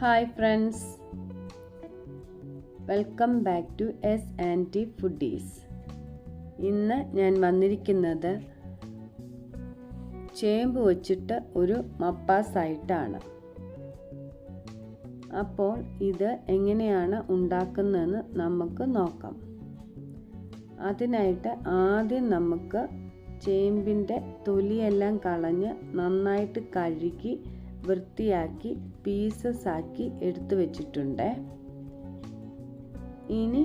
Hi friends, welcome back to S&T foodies. ഇന്ന് ഞാൻ വന്നിരിക്കുന്നത് ചേമ്പ് വച്ചിട്ട് ഒരു മപ്പാസായിട്ടാണ്. അപ്പോൾ ഇത് എങ്ങനെയാണ് ഉണ്ടാക്കുന്നതെന്ന് നമുക്ക് നോക്കാം. അതിനായിട്ട് ആദ്യം നമുക്ക് ചേമ്പിൻ്റെ തൊലിയെല്ലാം കളഞ്ഞ് നന്നായിട്ട് കഴുകി വൃത്തിയാക്കി പീസസ് ആക്കി എടുത്തു വച്ചിട്ടുണ്ട്. ഇനി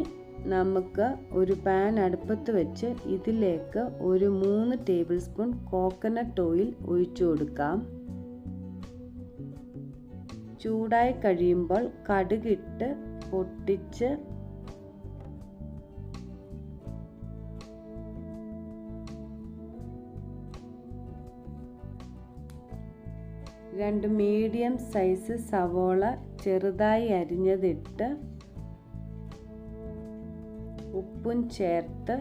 നമുക്ക് ഒരു പാൻ അടുപ്പത്ത് വെച്ച് ഇതിലേക്ക് ഒരു 3 ടേബിൾ സ്പൂൺ കോക്കനട്ട് ഓയിൽ ഒഴിച്ചു കൊടുക്കാം. ചൂടായി കഴിയുമ്പോൾ കടുകിട്ട് പൊട്ടിച്ച് രണ്ട് മീഡിയം സൈസ് സവോള ചെറുതായി അരിഞ്ഞതിട്ട് ഉപ്പും ചേർത്ത്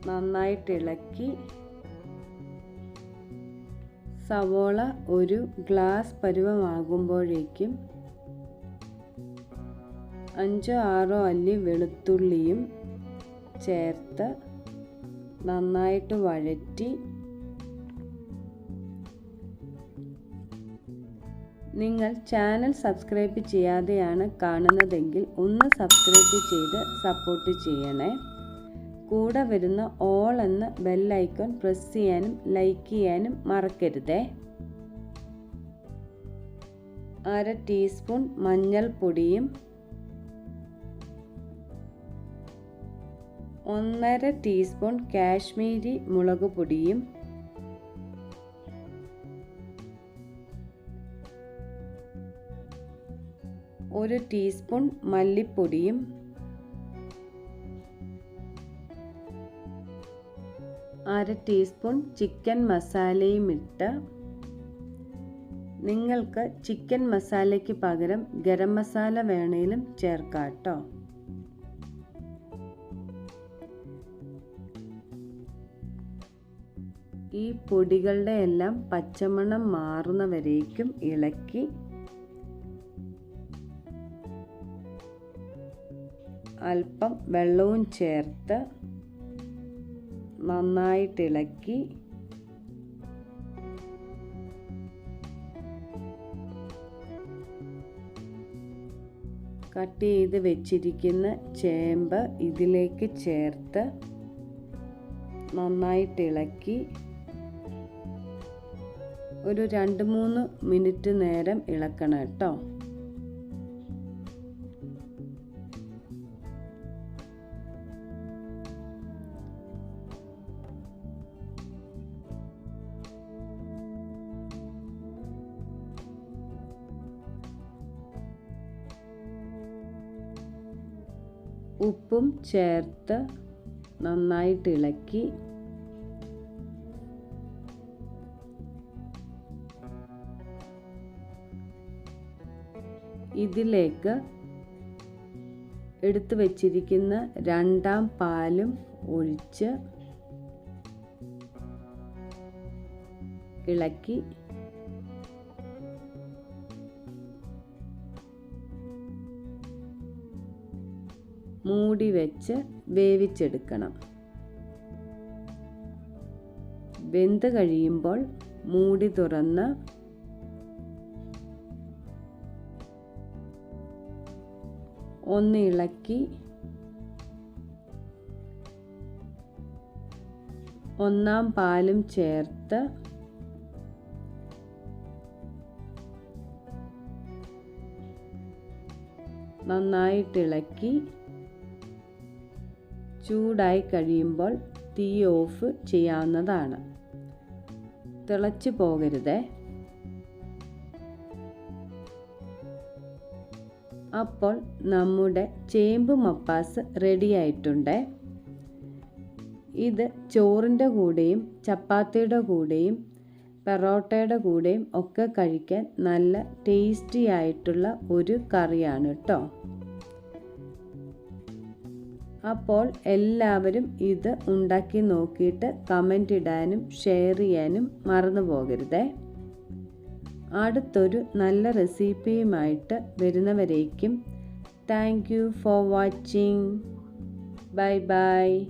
നന്നായിട്ട് ഇളക്കി സവോള ഒരു ഗ്ലാസ് പരുവമാകുമ്പോഴേക്കും 5-6 അല്ലി വെളുത്തുള്ളിയും ചേർത്ത് നന്നായിട്ട് വഴറ്റി നിങ്ങൾ ചാനൽ സബ്സ്ക്രൈബ് ചെയ്യാതെയാണ് കാണുന്നതെങ്കിൽ ഒന്ന് സബ്സ്ക്രൈബ് ചെയ്ത് സപ്പോർട്ട് ചെയ്യണേ. കൂടെ വരുന്ന ഓൾ എന്ന ബെൽ ഐക്കൺ പ്രസ് ചെയ്യാനും ലൈക്ക് ചെയ്യാനും മറക്കരുതേ. 1/2 ടീസ്പൂൺ മഞ്ഞൾപ്പൊടിയും 1/2 ടീസ്പൂൺ കാശ്മീരി മുളക് പൊടിയും 1 ടീസ്പൂൺ മല്ലിപ്പൊടിയും 1/2 ടീസ്പൂൺ ചിക്കൻ മസാലയും ഇട്ട് നിങ്ങൾക്ക് ചിക്കൻ മസാലയ്ക്ക് പകരം ഗരം മസാല വേണേലും ചേർക്കാം കേട്ടോ. ഈ പൊടികളുടെ എല്ലാം പച്ചമണം മാറുന്നവരേക്കും ഇളക്കി അല്പം വെള്ളവും ചേർത്ത് നന്നായിട്ട് ഇളക്കി കട്ട് ചെയ്ത് വെച്ചിരിക്കുന്ന ചേമ്പ് ഇതിലേക്ക് ചേർത്ത് നന്നായിട്ട് ഇളക്കി ഒരു 2-3 മിനിറ്റ് നേരം ഇളക്കണം കേട്ടോ. ഉപ്പും ചേർത്ത് നന്നായിട്ട് ഇളക്കി ഇതിലേക്ക് എടുത്തു വച്ചിരിക്കുന്ന 2ാം പാലും ഒഴിച്ച് ഇളക്കി മൂടി വെച്ച് വേവിച്ചെടുക്കണം. വെന്ത് കഴിയുമ്പോൾ മൂടി തുറന്ന് ഒന്ന് ഇളക്കി 1ാം പാലും ചേർത്ത് നന്നായിട്ട് ഇളക്കി ചൂടായി കഴിയുമ്പോൾ തീ ഓഫ് ചെയ്യാവുന്നതാണ്. തിളച്ചു പോകരുതേ. അപ്പോൾ നമ്മുടെ ചേമ്പ് മപ്പാസ് റെഡി ആയിട്ടുണ്ട്. ഇത് ചോറിൻ്റെ കൂടെയും ചപ്പാത്തിയുടെ കൂടെയും പെറോട്ടയുടെ കൂടെയും ഒക്കെ കഴിക്കാൻ നല്ല ടേസ്റ്റി ആയിട്ടുള്ള ഒരു കറിയാണ് കേട്ടോ. അപ്പോൾ എല്ലാവരും ഇത് ഉണ്ടാക്കി നോക്കിയിട്ട് കമൻ്റ് ഇടാനും ഷെയർ ചെയ്യാനും മറന്നു പോകരുതേ. അടുത്തൊരു നല്ല റെസിപ്പിയുമായിട്ട് വരുന്നവരേക്കും thank you for watching. Bye by.